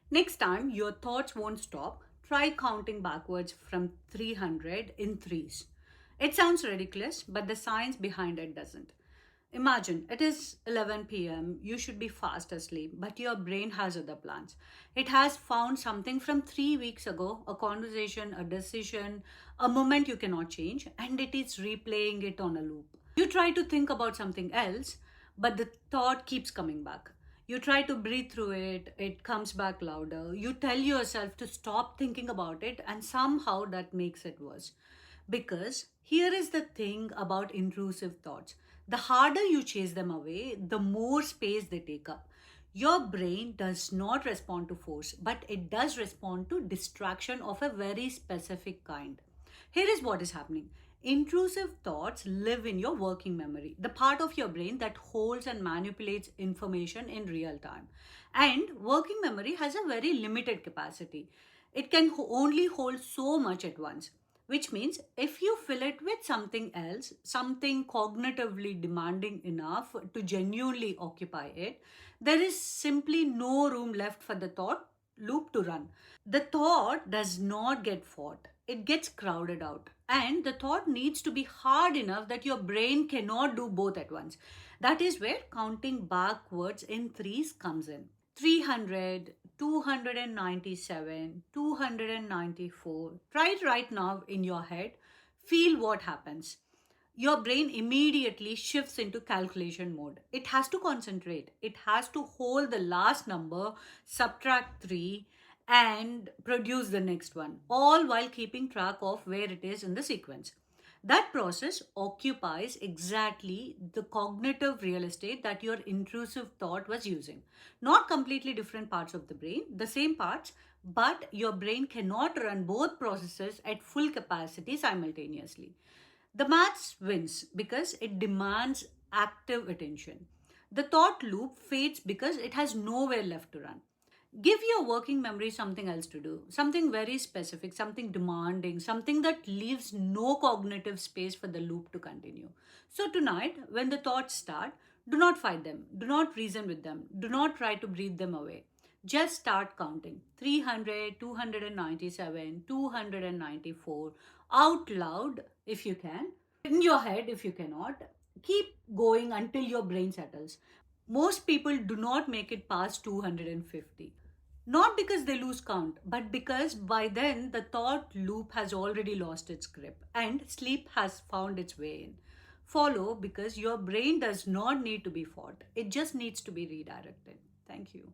Next time your thoughts won't stop, try counting backwards from 300 in threes. It sounds ridiculous, but the science behind it doesn't. Imagine it is 11 p.m., you should be fast asleep, but your brain has other plans. It has found something from 3 weeks ago, a conversation, a decision, a moment you cannot change, and it is replaying it on a loop. You try to think about something else, but the thought keeps coming back. You try to breathe through it, it comes back louder. You tell yourself to stop thinking about it, and somehow that makes it worse. Because here is the thing about intrusive thoughts, the harder you chase them away, the more space they take up. Your brain does not respond to force, but it does respond to distraction of a very specific kind. Here is what is happening. Intrusive thoughts live in your working memory, the part of your brain that holds and manipulates information in real time. And working memory has a very limited capacity. It can only hold so much at once, which means if you fill it with something else, something cognitively demanding enough to genuinely occupy it, there is simply no room left for the thought loop to run. The thought does not get fought, it gets crowded out. And the thought needs to be hard enough that your brain cannot do both at once. That is where counting backwards in threes comes in. 300, 297, 294. Try it right now in your head. Feel what happens. Your brain immediately shifts into calculation mode. It has to concentrate. It has to hold the last number, subtract 3, and produce the next one, all while keeping track of where it is in the sequence. That process occupies exactly the cognitive real estate that your intrusive thought was using. Not completely different parts of the brain, the same parts, but your brain cannot run both processes at full capacity simultaneously. The maths wins because it demands active attention. The thought loop fades because it has nowhere left to run. Give your working memory something else to do, something very specific, something demanding, something that leaves no cognitive space for the loop to continue. So, tonight, when the thoughts start, do not fight them, do not reason with them, do not try to breathe them away. Just start counting 300, 297, 294 out loud if you can, in your head if you cannot. Keep going until your brain settles. Most people do not make it past 250. Not because they lose count, but because by then the thought loop has already lost its grip and sleep has found its way in. Follow because your brain does not need to be fought, it just needs to be redirected. Thank you.